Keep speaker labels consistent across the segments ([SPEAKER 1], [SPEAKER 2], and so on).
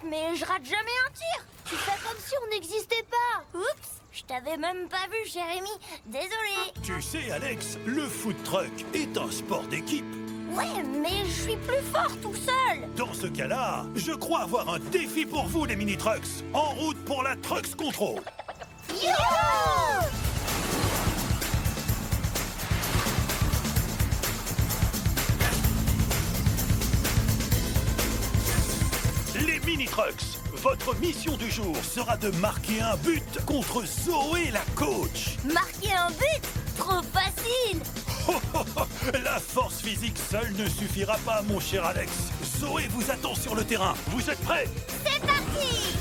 [SPEAKER 1] mais je rate jamais un tir. Tu fais comme si on n'existait pas. Oups, je t'avais même pas vu, Jérémy. Désolé.
[SPEAKER 2] Tu sais, Alex, le food truck est un sport d'équipe.
[SPEAKER 1] Ouais, mais je suis plus fort tout seul.
[SPEAKER 2] Dans ce cas-là, je crois avoir un défi pour vous, les mini-trucks. En route pour la Trucks Control.
[SPEAKER 1] Youhou!
[SPEAKER 2] Les mini-trucks, votre mission du jour sera de marquer un but contre Zoé, la coach.
[SPEAKER 1] Marquer un but? Trop facile.
[SPEAKER 2] La force physique seule ne suffira pas, mon cher Alex. Zoé vous attend sur le terrain. Vous êtes prêts?
[SPEAKER 1] C'est parti.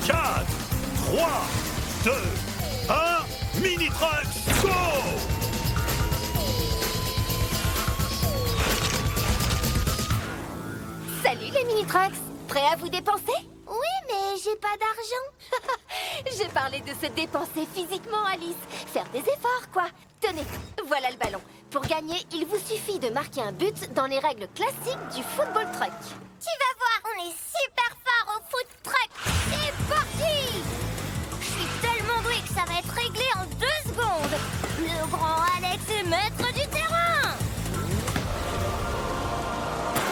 [SPEAKER 2] 4, 3, 2, 1, mini-trucks, go!
[SPEAKER 3] Salut les mini-trucks! Prêts à vous dépenser?
[SPEAKER 1] Oui, mais j'ai pas d'argent.
[SPEAKER 3] J'ai parlé de se dépenser physiquement, Alice. Faire des efforts, quoi. Tenez, voilà le ballon. Pour gagner, il vous suffit de marquer un but dans les règles classiques du football truck.
[SPEAKER 1] Tu vas voir, on est super fort au foot truck. C'est parti! Je suis tellement doué que ça va être réglé en 2 secondes. Le grand Alex est maître du terrain.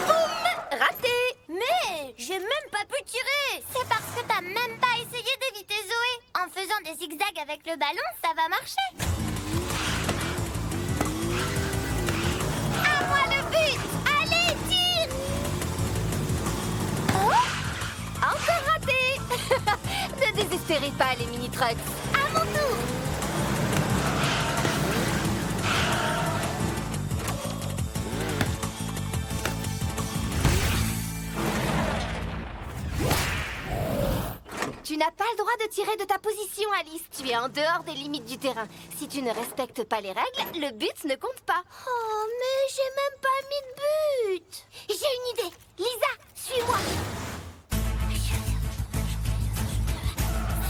[SPEAKER 3] Boum! Raté!
[SPEAKER 1] Mais j'ai même pas pu tirer. C'est parce que t'as même pas essayé d'éviter Zoé. En faisant des zigzags avec le ballon, ça va marcher. À moi le but! Allez, tire!
[SPEAKER 3] Oh! Encore raté! Ne désespérez pas, les mini-trucks.
[SPEAKER 1] À mon tour!
[SPEAKER 3] Tu n'as pas le droit de tirer de ta position, Alice. Tu es en dehors des limites du terrain. Si tu ne respectes pas les règles, le but ne compte pas.
[SPEAKER 1] Oh, mais j'ai même pas mis de but! J'ai une idée! Lisa, suis-moi!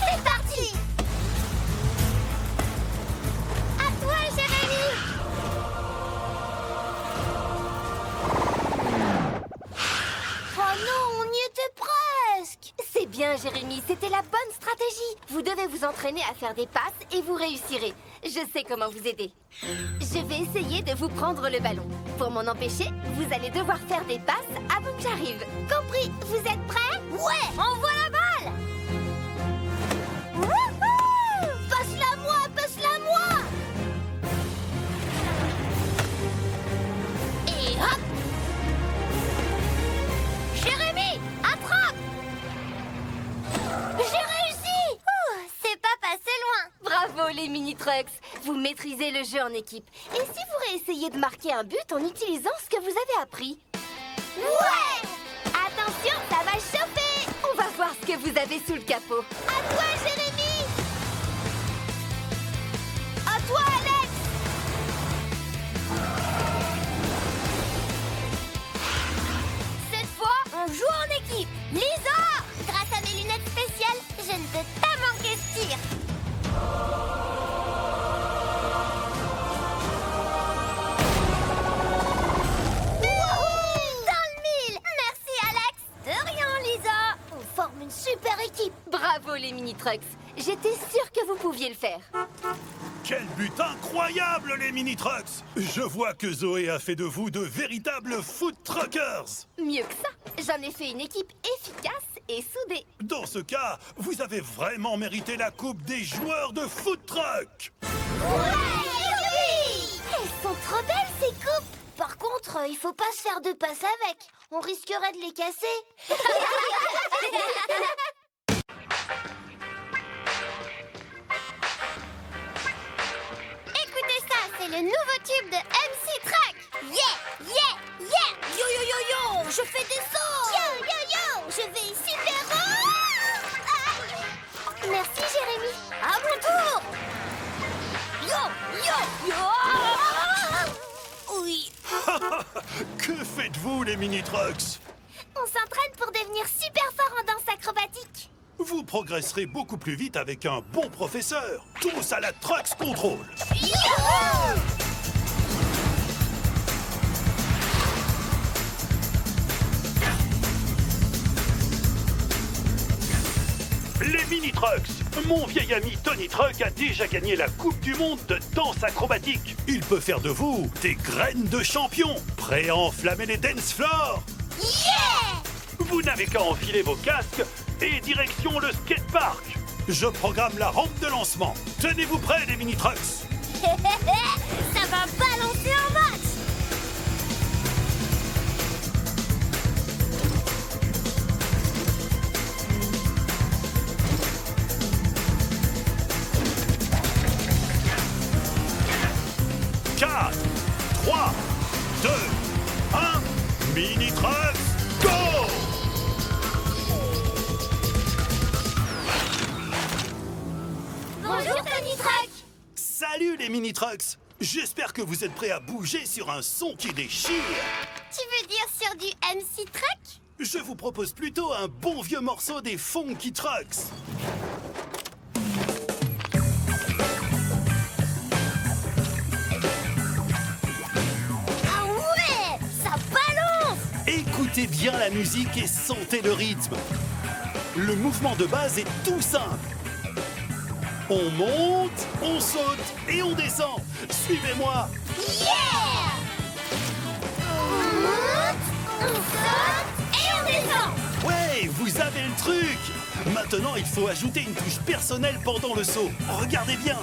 [SPEAKER 1] C'est parti! À toi, Jérémy! Oh non, on y était presque!
[SPEAKER 3] C'est bien, Jérémy, c'était la bonne stratégie. Vous devez vous entraîner à faire des passes et vous réussirez. Je sais comment vous aider. Je vais essayer de vous prendre le ballon. Pour m'en empêcher, vous allez devoir faire des passes avant que j'arrive.
[SPEAKER 1] Compris, vous êtes prêts? Ouais, envoie la balle! Wouhou! Passe-la moi, passe-la moi! Et hop! Jérémy, attrape! J'ai réussi! Ouh, c'est pas passé loin!
[SPEAKER 3] Bravo, les mini-trucks. Vous maîtrisez le jeu en équipe. Et si vous réessayez de marquer un but en utilisant ce que vous avez appris?
[SPEAKER 1] Ouais! Attention, ça va chauffer!
[SPEAKER 3] On va voir ce que vous avez sous le capot.
[SPEAKER 1] À toi, Jérémy! À toi, Alex! Cette fois, on joue en équipe. Lisa! Grâce à mes lunettes spéciales, je ne peux pas manquer ce tir. Wouhou! Dans le mille! Merci, Alex! De rien, Lisa! On forme une super équipe.
[SPEAKER 3] Bravo, les mini-trucks. J'étais sûre que vous pouviez le faire.
[SPEAKER 2] Quel but incroyable, les mini-trucks! Je vois que Zoé a fait de vous de véritables food truckers!
[SPEAKER 3] Mieux que ça, j'en ai fait une équipe efficace et soudée.
[SPEAKER 2] Dans ce cas, vous avez vraiment mérité la coupe des joueurs de food truck!
[SPEAKER 1] Oui! Elles sont trop belles, ces coupes! Par contre, il faut pas se faire de passe avec. On risquerait de les casser. Écoutez ça, c'est le nouveau tube de MC Truck. Yeah, yeah, yeah. Yo, yo, yo, yo, je fais des sauts. Yo, yo, yo, je vais super haut. Aïe. Merci, Jérémy. À mon tour. Yo, yo, yo. Oui.
[SPEAKER 2] Que faites-vous, les mini-trucks?
[SPEAKER 1] On s'entraîne pour devenir super fort en danse acrobatique.
[SPEAKER 2] Vous progresserez beaucoup plus vite avec un bon professeur. Tous à la Trucks Control!
[SPEAKER 1] Youhou!
[SPEAKER 2] Mini Trucks. Mon vieil ami Tony Truck a déjà gagné la Coupe du Monde de danse acrobatique. Il peut faire de vous des graines de champion, prêts à enflammer les dance floors.
[SPEAKER 1] Yeah!
[SPEAKER 2] Vous n'avez qu'à enfiler vos casques et direction le skatepark. Je programme la rampe de lancement. Tenez-vous prêts, les Mini Trucks.
[SPEAKER 1] Ça va balancer en max!
[SPEAKER 2] 4, 3, 2, 1, Mini Trucks, go!
[SPEAKER 1] Bonjour Tony Truck!
[SPEAKER 2] Salut les Mini Trucks! J'espère que vous êtes prêts à bouger sur un son qui déchire.
[SPEAKER 1] Tu veux dire sur du MC Truck?
[SPEAKER 2] Je vous propose plutôt un bon vieux morceau des Funky Trucks.
[SPEAKER 1] Ah ouais! Ça balance!
[SPEAKER 2] Écoutez bien la musique et sentez le rythme. Le mouvement de base est tout simple. On monte, on saute et on descend. Suivez-moi.
[SPEAKER 1] Yeah! On monte, on saute et on descend!
[SPEAKER 2] Ouais, vous avez le truc. Maintenant, il faut ajouter une touche personnelle pendant le saut. Regardez bien.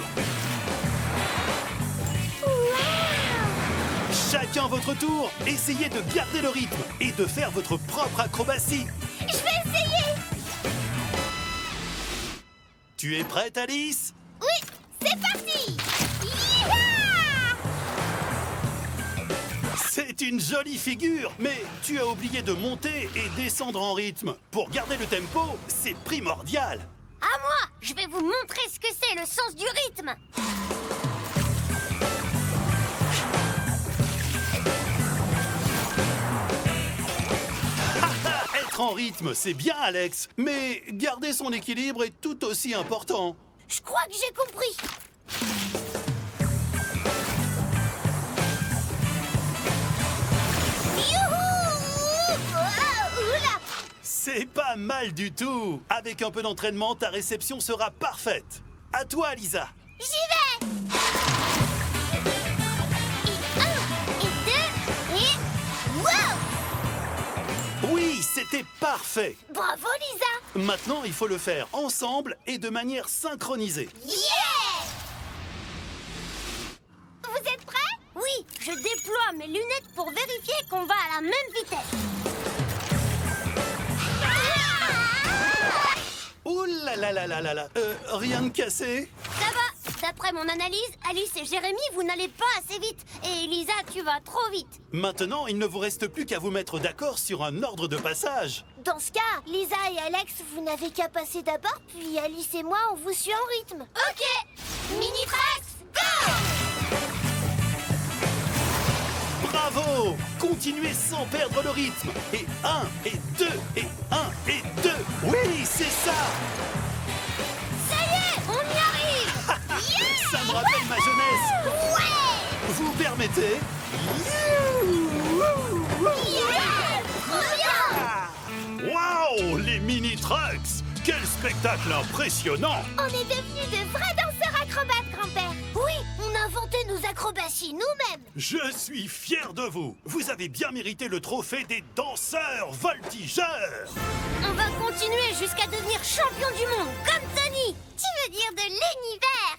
[SPEAKER 2] Chacun votre tour. Essayez de garder le rythme et de faire votre propre acrobatie.
[SPEAKER 1] Je vais essayer!
[SPEAKER 2] Tu es prête, Alice?
[SPEAKER 1] Oui, c'est parti! Yeeha!
[SPEAKER 2] C'est une jolie figure, mais tu as oublié de monter et descendre en rythme. Pour garder le tempo, c'est primordial.
[SPEAKER 1] À moi! Je vais vous montrer ce que c'est le sens du rythme!
[SPEAKER 2] Être en rythme, c'est bien, Alex, mais garder son équilibre est tout aussi important.
[SPEAKER 1] Je crois que j'ai compris! Youhou! Oh, oula!
[SPEAKER 2] C'est pas mal du tout. Avec un peu d'entraînement, ta réception sera parfaite. À toi, Lisa.
[SPEAKER 1] J'y vais! Et un, et deux, et... Wow!
[SPEAKER 2] Oui, c'était parfait.
[SPEAKER 1] Bravo, Lisa!
[SPEAKER 2] Maintenant, il faut le faire ensemble et de manière synchronisée.
[SPEAKER 1] Yeah! Vous êtes prêts? Oui, je déploie mes lunettes pour vérifier qu'on va à la même vitesse.
[SPEAKER 2] Ouh là là là là là là. Rien de cassé?
[SPEAKER 1] Ça va. D'après mon analyse, Alice et Jérémy, vous n'allez pas assez vite. Et Elisa, tu vas trop vite.
[SPEAKER 2] Maintenant, il ne vous reste plus qu'à vous mettre d'accord sur un ordre de passage.
[SPEAKER 1] Dans ce cas, Lisa et Alex, vous n'avez qu'à passer d'abord, puis Alice et moi, on vous suit en rythme. Ok. Mini Trucks, go!
[SPEAKER 2] Bravo! Continuez sans perdre le rythme. Et 1, et 2, et 1, et 2. Oui, c'est ça!
[SPEAKER 1] Ça y est, on y arrive. Yeah!
[SPEAKER 2] Ça me rappelle ma jeunesse.
[SPEAKER 1] Ouais!
[SPEAKER 2] Vous permettez?
[SPEAKER 1] Yeah! Trop bien!
[SPEAKER 2] Waouh! Les Mini Trucks! Quel spectacle impressionnant!
[SPEAKER 1] On est devenus de vrais danseurs acrobates, grand-père. Oui, on a inventé nos acrobaties nous-mêmes.
[SPEAKER 2] Je suis fier de vous. Vous avez bien mérité le trophée des danseurs voltigeurs.
[SPEAKER 1] On va continuer jusqu'à devenir champion du monde, comme Tony. Tu veux dire de l'univers?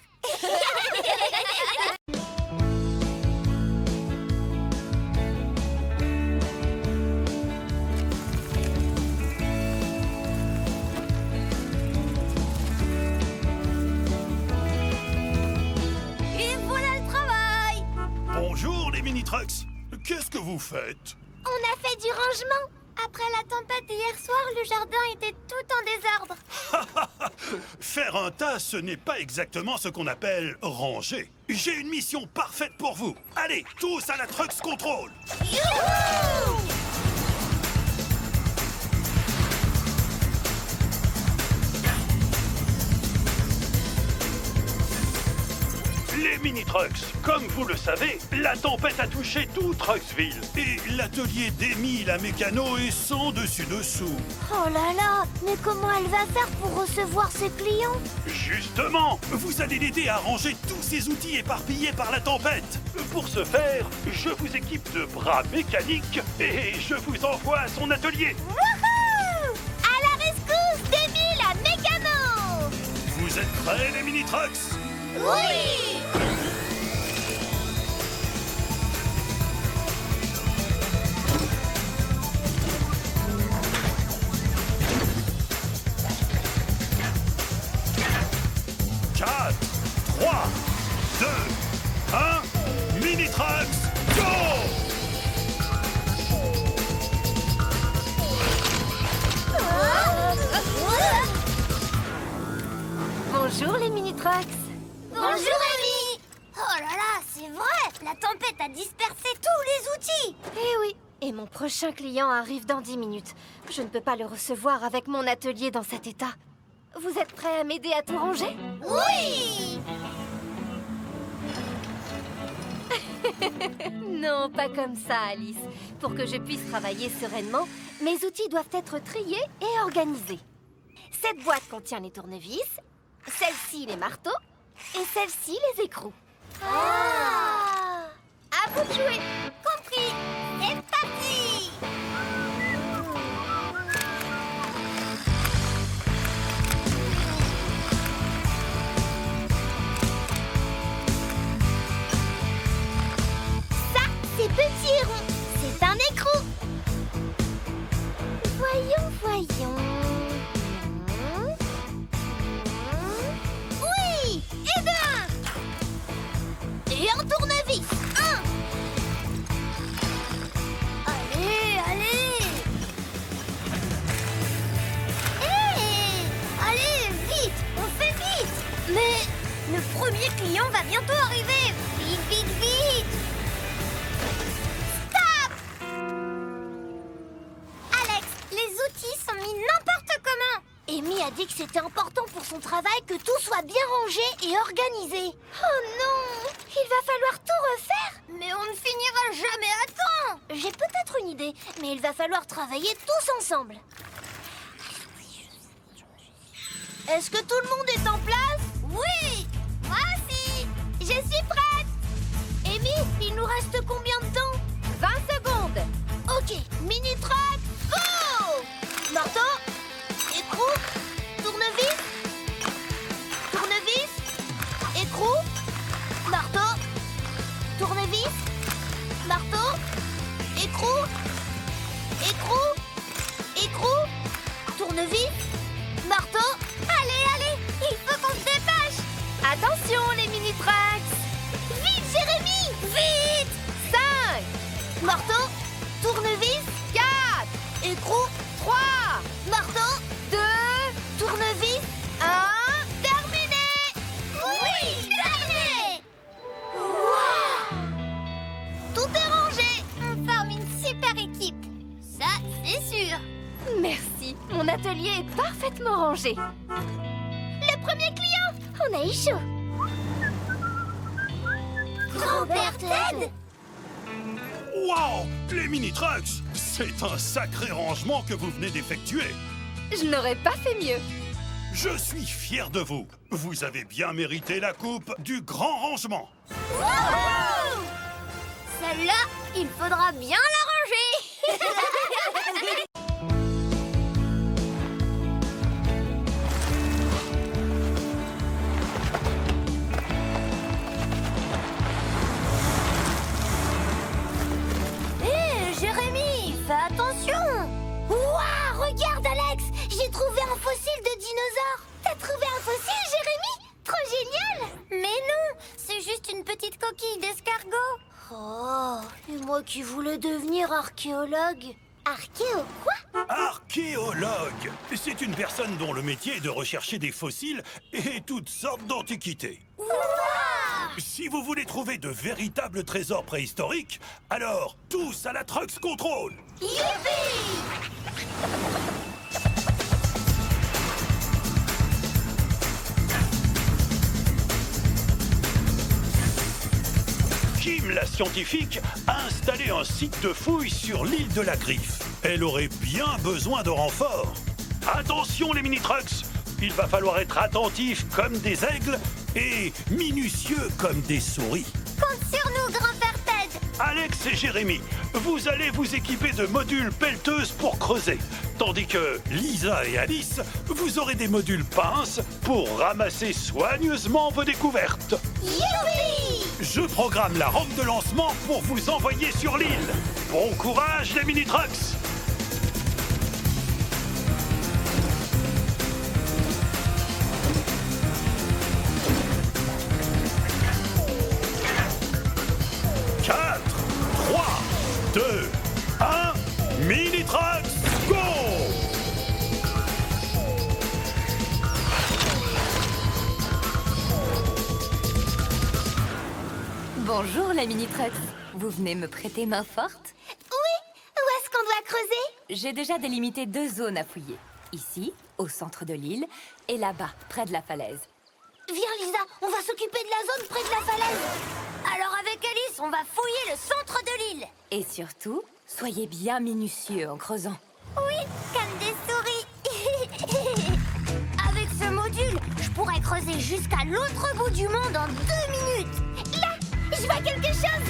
[SPEAKER 1] Et voilà le travail.
[SPEAKER 2] Bonjour les Mini Trucks. Qu'est-ce que vous faites?
[SPEAKER 1] On a fait du rangement. Après la tempête d'hier soir, le jardin était tout en désordre.
[SPEAKER 2] Faire un tas, ce n'est pas exactement ce qu'on appelle ranger. J'ai une mission parfaite pour vous. Allez, tous à la Trucks Control.
[SPEAKER 1] Youhou!
[SPEAKER 2] Les mini-trucks, comme vous le savez, la tempête a touché tout Trucksville. Et l'atelier d'Amy, la mécano, est sans dessus-dessous.
[SPEAKER 1] Oh là là, mais comment elle va faire pour recevoir ses clients?
[SPEAKER 2] Justement, vous allez l'aider à ranger tous ces outils éparpillés par la tempête. Pour ce faire, je vous équipe de bras mécaniques et je vous envoie à son atelier.
[SPEAKER 1] Wouhou! À la rescousse d'Amy, la mécano!
[SPEAKER 2] Vous êtes prêts, les mini-trucks?
[SPEAKER 1] Oui!
[SPEAKER 2] 4, 3, 2, 1, mini-trucks, go!
[SPEAKER 3] Bonjour les mini-trucks.
[SPEAKER 1] Bonjour, Amy! Oh là là, c'est vrai! La tempête a dispersé tous les outils!
[SPEAKER 3] Eh oui, et mon prochain client arrive dans 10 minutes. Je ne peux pas le recevoir avec mon atelier dans cet état. Vous êtes prêts à m'aider à tout ranger?
[SPEAKER 1] Oui!
[SPEAKER 3] Non, pas comme ça, Alice. Pour que je puisse travailler sereinement, mes outils doivent être triés et organisés. Cette boîte contient les tournevis, celle-ci les marteaux et celle-ci les écrous.
[SPEAKER 1] Ah!
[SPEAKER 3] À vous de jouer!
[SPEAKER 1] Compris! C'est parti! Ça, c'est petit et rond. C'est un écrou. Voyons. Oui! Et bien! Et un tournevis. Allez! Hé! Allez, vite! On fait vite! Mais le premier client va bientôt arriver! Vite! Stop! Alex, les outils sont mis n'importe comment! Amy a dit que c'était important pour son travail que tout soit bien rangé et organisé. Oh non! Il va falloir tout refaire! Mais on ne finira jamais à temps! J'ai peut-être une idée, mais il va falloir travailler tous ensemble. Est-ce que tout le monde est en place? Oui! Moi aussi! Je suis prête! Amy, il nous reste combien de temps?
[SPEAKER 3] 20 secondes!
[SPEAKER 1] Ok, mini-truck, go! Marteau, écrou, tournevis, écrou, marteau, tournevis, marteau, écrou, tournevis, marteau. Allez, il faut qu'on se dépêche!
[SPEAKER 3] Attention les mini-trucks!
[SPEAKER 1] Vite, Jérémy! Vite!
[SPEAKER 3] 5,
[SPEAKER 1] Marteau, tournevis,
[SPEAKER 3] 4,
[SPEAKER 1] écrou,
[SPEAKER 3] 3,
[SPEAKER 1] marteau,
[SPEAKER 3] 2,
[SPEAKER 1] tournevis.
[SPEAKER 3] 1, terminé!
[SPEAKER 1] Oui, terminé! Wow! Tout est rangé. On forme une super équipe. Ça, c'est sûr.
[SPEAKER 3] Merci, mon atelier est parfaitement rangé.
[SPEAKER 1] Le premier client, on a eu chaud. Grand-père Ted?
[SPEAKER 2] Wow! Les mini-trucks! C'est un sacré rangement que vous venez d'effectuer.
[SPEAKER 3] Je n'aurais pas fait mieux.
[SPEAKER 2] Je suis fier de vous. Vous avez bien mérité la coupe du grand rangement.
[SPEAKER 1] Wouhou! Celle-là, il faudra bien la ranger. Hé, Jérémy, fais attention. Ouah, regarde, Alex, j'ai trouvé un fossile de dinosaure. T'as trouvé un fossile, Jérémy? Trop génial. Mais non, c'est juste une petite coquille d'escargot. Oh, et moi qui voulais devenir archéologue. Archéo quoi?
[SPEAKER 2] Archéologue! C'est une personne dont le métier est de rechercher des fossiles et toutes sortes d'antiquités.
[SPEAKER 1] Ouah!
[SPEAKER 2] Si vous voulez trouver de véritables trésors préhistoriques, alors tous à la Trucks Control!
[SPEAKER 1] Youpi!
[SPEAKER 2] Kim, la scientifique, a installé un site de fouille sur l'île de la Griffe. Elle aurait bien besoin de renforts. Attention les mini-trucks, il va falloir être attentif comme des aigles et minutieux comme des souris.
[SPEAKER 1] Compte sur nous, grand-père Ted.
[SPEAKER 2] Alex et Jérémy, vous allez vous équiper de modules pelleteuses pour creuser. Tandis que Lisa et Alice, vous aurez des modules pinces pour ramasser soigneusement vos découvertes.
[SPEAKER 1] Youpi!
[SPEAKER 2] Je programme la rampe de lancement pour vous envoyer sur l'île. Bon courage les mini-trucks! Mini-trucks, go!
[SPEAKER 4] Bonjour les mini-trucks. Vous venez me prêter main forte?
[SPEAKER 1] Oui, où est-ce qu'on doit creuser?
[SPEAKER 4] J'ai déjà délimité 2 zones à fouiller. Ici, au centre de l'île, et là-bas, près de la falaise.
[SPEAKER 1] Viens Lisa, on va s'occuper de la zone près de la falaise. Alors avec Alice, on va fouiller le centre de l'île.
[SPEAKER 4] Et surtout, soyez bien minutieux en creusant.
[SPEAKER 1] Oui, comme des souris. Avec ce module, je pourrais creuser jusqu'à l'autre bout du monde en 2 minutes. Là, je vois quelque chose.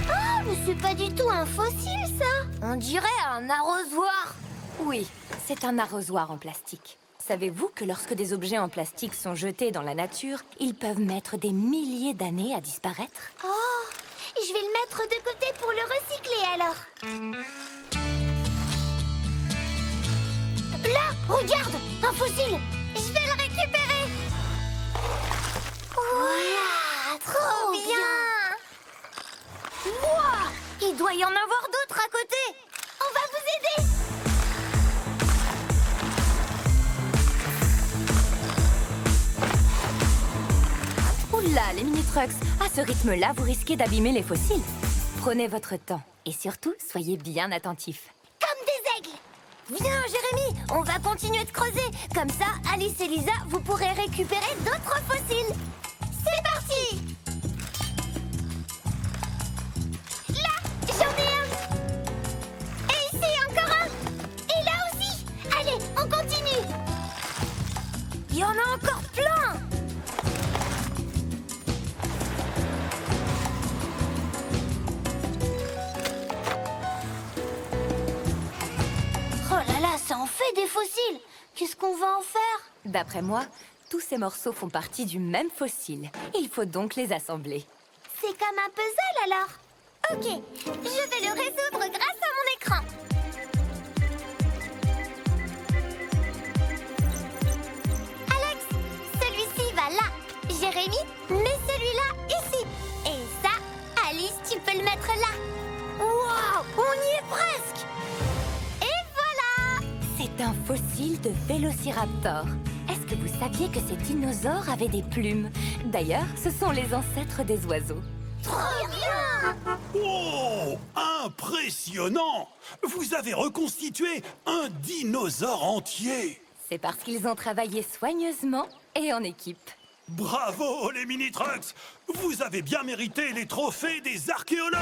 [SPEAKER 1] Ah, mais c'est pas du tout un fossile, ça. On dirait un arrosoir.
[SPEAKER 4] Oui, c'est un arrosoir en plastique. Savez-vous que lorsque des objets en plastique sont jetés dans la nature, ils peuvent mettre des milliers d'années à disparaître?
[SPEAKER 1] Oh, je vais le mettre de côté pour le recycler alors. Là, regarde, un fossile. Je vais le récupérer. Voilà, trop bien. Wow, il doit y en avoir d'autres à côté. On va vous aider.
[SPEAKER 4] Oula, les mini-trucks, à ce rythme-là, vous risquez d'abîmer les fossiles. Prenez votre temps et surtout, soyez bien attentifs.
[SPEAKER 1] Comme des aigles. Viens, Jérémy, on va continuer de creuser. Comme ça, Alice et Lisa, vous pourrez récupérer d'autres fossiles. C'est parti. Là, j'en ai un. Et ici, encore un. Et là aussi. Allez, on continue. Il y en a encore plein. Oh là là, ça en fait des fossiles. Qu'est-ce qu'on va en faire?
[SPEAKER 4] D'après moi, tous ces morceaux font partie du même fossile. Il faut donc les assembler.
[SPEAKER 1] C'est comme un puzzle alors. Ok, je vais le résoudre grâce à mon écran. Alex, celui-ci va là. Jérémy, mets celui-là ici. Et ça, Alice, tu peux le mettre là. Waouh, on y est presque. Et voilà.
[SPEAKER 4] C'est un fossile de Vélociraptor. Est-ce que vous saviez que ces dinosaures avaient des plumes? D'ailleurs, ce sont les ancêtres des oiseaux.
[SPEAKER 1] Trop bien.
[SPEAKER 2] Oh, impressionnant! Vous avez reconstitué un dinosaure entier.
[SPEAKER 4] C'est parce qu'ils ont travaillé soigneusement et en équipe.
[SPEAKER 2] Bravo les mini-trucks! Vous avez bien mérité les trophées des archéologues!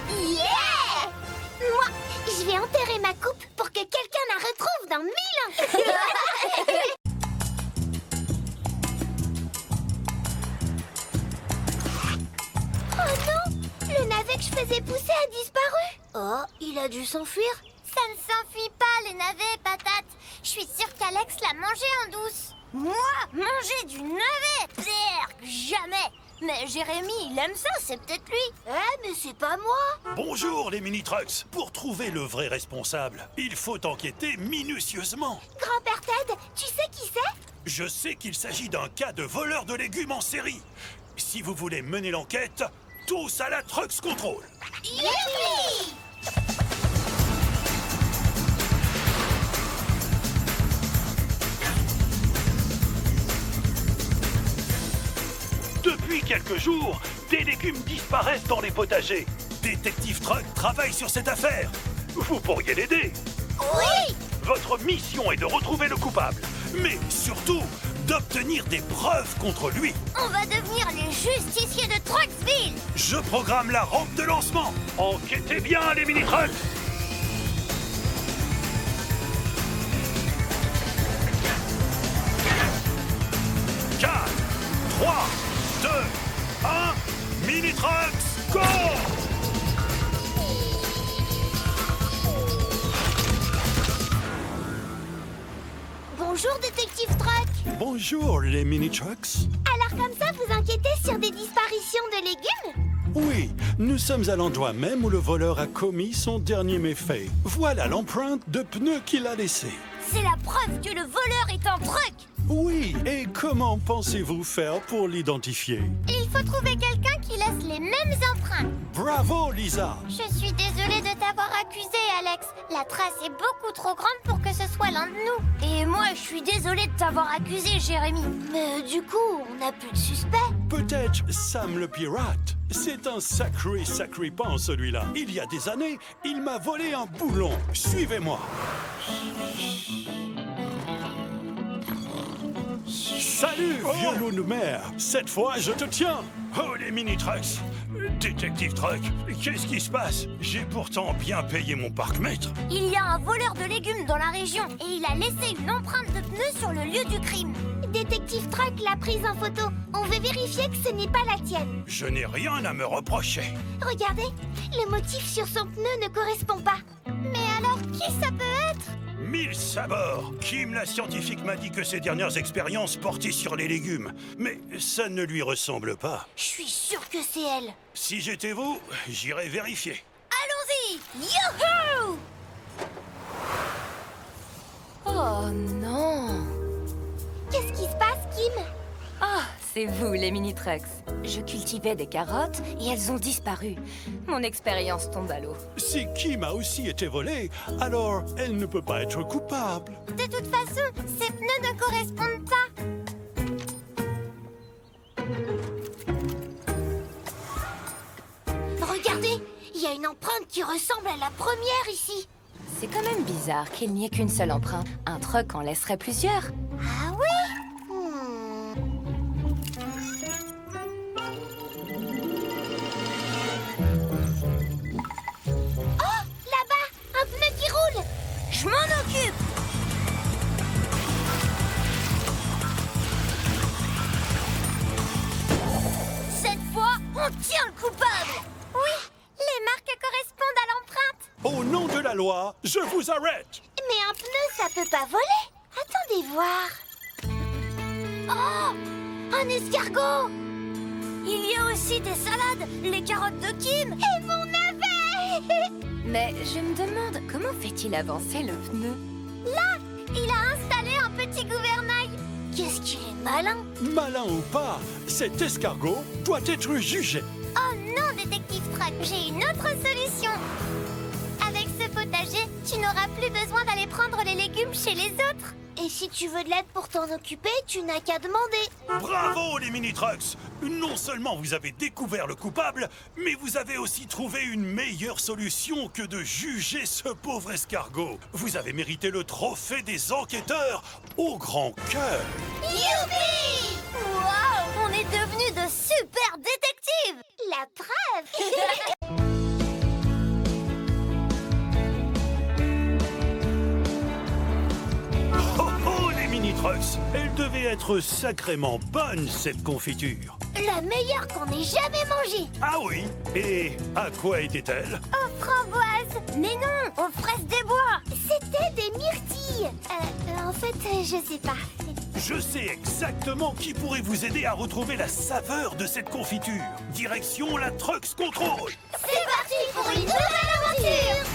[SPEAKER 1] Yeah! Moi, je vais enterrer ma coupe pour que quelqu'un la retrouve dans 1000 ans. Oh non! Le navet que je faisais pousser a disparu. Oh, il a dû s'enfuir. Ça ne s'enfuit pas, les navets, patate. Je suis sûre qu'Alex l'a mangé en douce. Moi, manger du navet? Berk, jamais. Mais Jérémy, il aime ça, c'est peut-être lui. Eh, mais c'est pas moi.
[SPEAKER 2] Bonjour les mini-trucks! Pour trouver le vrai responsable, il faut enquêter minutieusement.
[SPEAKER 1] Grand-père Ted, tu sais qui c'est?
[SPEAKER 2] Je sais qu'il s'agit d'un cas de voleur de légumes en série. Si vous voulez mener l'enquête, tous à la Trucks Control.
[SPEAKER 1] Youpi!
[SPEAKER 2] Depuis quelques jours, des légumes disparaissent dans les potagers. Détective Truck travaille sur cette affaire. Vous pourriez l'aider.
[SPEAKER 1] Oui!
[SPEAKER 2] Votre mission est de retrouver le coupable. Mais surtout, d'obtenir des preuves contre lui.
[SPEAKER 1] On va devenir les justiciers de Trucksville.
[SPEAKER 2] Je programme la rampe de lancement. Enquêtez bien, les mini-trucks. 4, 3, 2, 1, mini-trucks, go!
[SPEAKER 1] Bonjour, détective Truck.
[SPEAKER 2] Bonjour, les mini-trucks.
[SPEAKER 1] Alors comme ça, vous enquêtez sur des disparitions de légumes?
[SPEAKER 2] Oui, nous sommes à l'endroit même où le voleur a commis son dernier méfait. Voilà l'empreinte de pneu qu'il a laissée.
[SPEAKER 1] C'est la preuve que le voleur est un truck.
[SPEAKER 2] Oui, et comment pensez-vous faire pour l'identifier?
[SPEAKER 1] Il faut trouver quelqu'un qui laisse les mêmes empreintes.
[SPEAKER 2] Bravo, Lisa!
[SPEAKER 1] Je suis désolée de t'avoir accusé, Alex. La trace est beaucoup trop grande pour que ce soit l'un de nous. Et moi, je suis désolée de t'avoir accusé, Jérémy. Mais du coup, on n'a plus de suspect.
[SPEAKER 2] Peut-être Sam le pirate. C'est un sacré pan, celui-là. Il y a des années, il m'a volé un boulon. Suivez-moi. Salut, vieux loup de mer. Cette fois, je te tiens. Oh, les mini-trucks. Détective Truck, qu'est-ce qui se passe? J'ai pourtant bien payé mon parc-mètre.
[SPEAKER 1] Il y a un voleur de légumes dans la région et il a laissé une empreinte de pneu sur le lieu du crime. Détective Truck l'a prise en photo. On veut vérifier que ce n'est pas la tienne.
[SPEAKER 2] Je n'ai rien à me reprocher.
[SPEAKER 1] Regardez, le motif sur son pneu ne correspond pas. Mais alors, qui ça peut être?
[SPEAKER 2] 1000 sabords. Kim, la scientifique, m'a dit que ses dernières expériences portaient sur les légumes. Mais ça ne lui ressemble pas.
[SPEAKER 1] Je suis sûre que c'est elle.
[SPEAKER 2] Si j'étais vous, j'irais vérifier.
[SPEAKER 1] Allons-y! Youhou!
[SPEAKER 4] Oh non!
[SPEAKER 1] Qu'est-ce qui se passe, Kim?
[SPEAKER 4] Ah, c'est vous, les mini-trucks. Je cultivais des carottes et elles ont disparu. Mon expérience tombe à l'eau.
[SPEAKER 2] Si Kim a aussi été volée, alors elle ne peut pas être coupable.
[SPEAKER 1] De toute façon, ces pneus ne correspondent pas. Regardez, il y a une empreinte qui ressemble à la première ici.
[SPEAKER 4] C'est quand même bizarre qu'il n'y ait qu'une seule empreinte. Un truck en laisserait plusieurs.
[SPEAKER 1] Ah oui? Oh, là-bas, un pneu qui roule. Je m'en occupe. Cette fois, on tient le coupable. Oui, les marques correspondent à l'empreinte.
[SPEAKER 2] Au nom de la loi, je vous arrête.
[SPEAKER 1] Mais un pneu, ça peut pas voler. Attendez voir. Oh, un escargot. Il y a aussi des salades, les carottes de Kim et mon navet.
[SPEAKER 4] Mais je me demande, comment fait-il avancer le pneu?
[SPEAKER 1] Là, il a installé un petit gouvernail. Qu'est-ce qu'il est malin.
[SPEAKER 2] Malin ou pas, cet escargot doit être jugé.
[SPEAKER 1] Oh non, détective Truck, j'ai une autre solution. Avec ce potager, tu n'auras plus besoin d'aller prendre les légumes chez les autres. Et si tu veux de l'aide pour t'en occuper, tu n'as qu'à demander.
[SPEAKER 2] Bravo, les mini-trucks. Non seulement vous avez découvert le coupable, mais vous avez aussi trouvé une meilleure solution que de juger ce pauvre escargot. Vous avez mérité le trophée des enquêteurs au grand cœur.
[SPEAKER 1] Youpi! Wow! On est devenus de super détectives! La preuve!
[SPEAKER 2] Oh oh, les mini-trucks. Elle devait être sacrément bonne, cette confiture.
[SPEAKER 1] La meilleure qu'on ait jamais mangée!
[SPEAKER 2] Ah oui? Et à quoi était-elle?
[SPEAKER 1] Aux framboises! Mais non, aux fraises des bois! C'était des myrtilles! En fait, je sais pas.
[SPEAKER 2] Je sais exactement qui pourrait vous aider à retrouver la saveur de cette confiture. Direction la Trucks Control.
[SPEAKER 1] C'est parti pour une nouvelle aventure!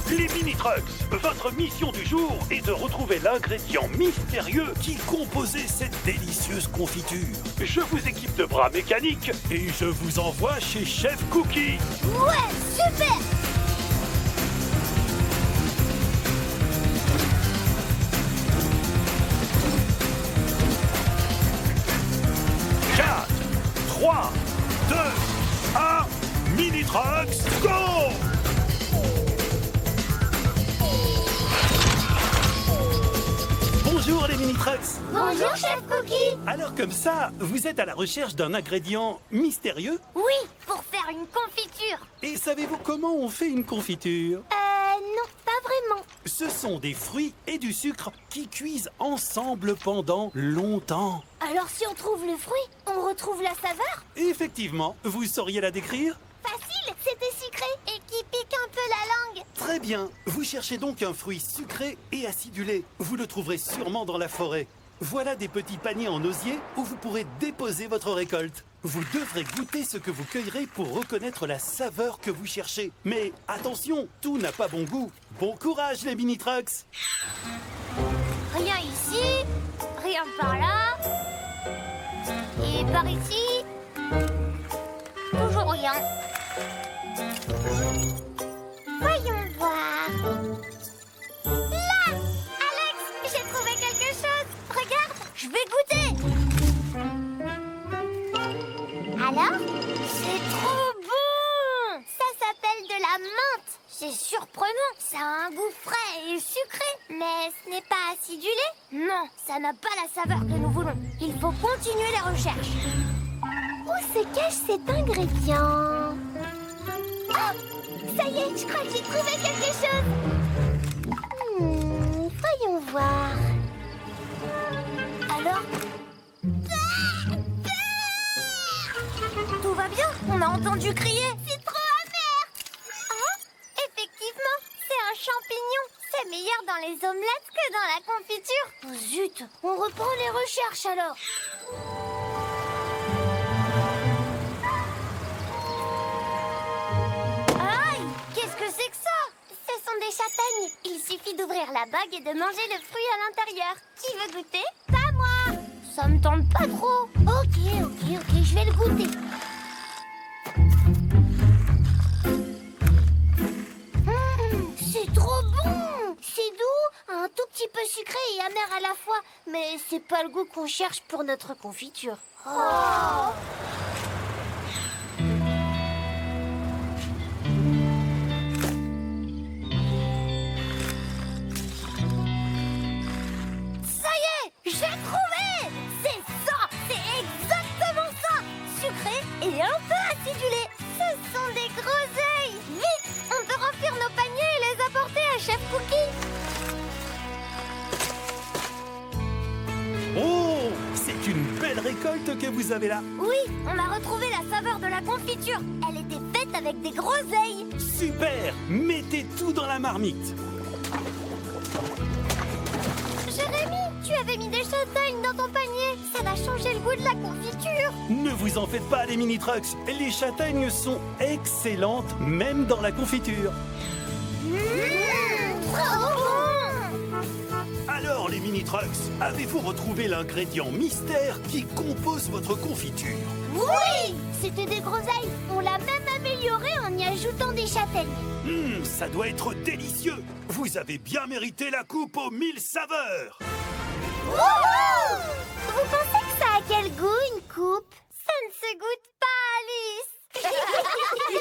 [SPEAKER 2] Les mini-trucks, votre mission du jour est de retrouver l'ingrédient mystérieux qui composait cette délicieuse confiture. Je vous équipe de bras mécaniques et je vous envoie chez Chef Cookie.
[SPEAKER 1] Ouais, super!
[SPEAKER 2] Quatre, 3, 2, 1, mini-trucks, go! Mini-Trucks.
[SPEAKER 1] Bonjour, Chef Cookie.
[SPEAKER 2] Alors comme ça, vous êtes à la recherche d'un ingrédient mystérieux?
[SPEAKER 1] Oui, pour faire une confiture.
[SPEAKER 2] Et savez-vous comment on fait une confiture?
[SPEAKER 1] Non, pas vraiment.
[SPEAKER 2] Ce sont des fruits et du sucre qui cuisent ensemble pendant longtemps.
[SPEAKER 1] Alors si on trouve le fruit, on retrouve la saveur?
[SPEAKER 2] Effectivement, vous sauriez la décrire?
[SPEAKER 1] Facile, c'était sucré et qui pique un peu la langue.
[SPEAKER 2] Très bien. Vous cherchez donc un fruit sucré et acidulé. Vous le trouverez sûrement dans la forêt. Voilà des petits paniers en osier où vous pourrez déposer votre récolte. Vous devrez goûter ce que vous cueillerez pour reconnaître la saveur que vous cherchez. Mais attention, tout n'a pas bon goût. Bon courage les mini-trucks!
[SPEAKER 1] Rien ici, rien par là. Et par ici, toujours rien. Voyons voir. Là, Alex, j'ai trouvé quelque chose. Regarde, je vais goûter. Alors, c'est trop bon. Ça s'appelle de la menthe. C'est surprenant. Ça a un goût frais et sucré. Mais ce n'est pas acidulé. Non, ça n'a pas la saveur que nous voulons. Il faut continuer les recherches. Où se cache cet ingrédient? Ah, ça y est, je crois que j'ai trouvé quelque chose. Voyons voir. Alors? Tout va bien? On a entendu crier. C'est trop amer. Ah, effectivement, c'est un champignon. C'est meilleur dans les omelettes que dans la confiture. Oh, zut, on reprend les recherches alors. Aïe, qu'est-ce que c'est que ça? Ce sont des châtaignes. Il suffit d'ouvrir la bague et de manger le fruit à l'intérieur. Qui veut goûter? Pas moi. Ça me tente pas trop. Ok, je vais le goûter. C'est trop bon. C'est doux, un tout petit peu sucré et amer à la fois. Mais c'est pas le goût qu'on cherche pour notre confiture. Oh. J'ai trouvé! C'est ça! C'est exactement ça! Sucré et un peu acidulé. Ce sont des groseilles! Vite! On peut remplir nos paniers et les apporter à Chef Cookie.
[SPEAKER 2] Oh! C'est une belle récolte que vous avez là.
[SPEAKER 1] Oui, on a retrouvé la saveur de la confiture. Elle était faite avec des groseilles.
[SPEAKER 2] Super! Mettez tout dans la marmite.
[SPEAKER 1] Jérémy, tu avais mis des châtaignes dans ton panier. Ça va changer le goût de la confiture.
[SPEAKER 2] Ne vous en faites pas les mini-trucks. Les châtaignes sont excellentes, même dans la confiture.
[SPEAKER 1] Trop bon!
[SPEAKER 2] Alors les mini-trucks, avez-vous retrouvé l'ingrédient mystère qui compose votre confiture?
[SPEAKER 1] Oui! C'était des groseilles. On l'a même amélioré en y ajoutant des châtaignes.
[SPEAKER 2] Ça doit être délicieux. Vous avez bien mérité la coupe aux 1000 saveurs.
[SPEAKER 1] Wouhou! Vous pensez que ça a quel goût, une coupe? Ça ne se goûte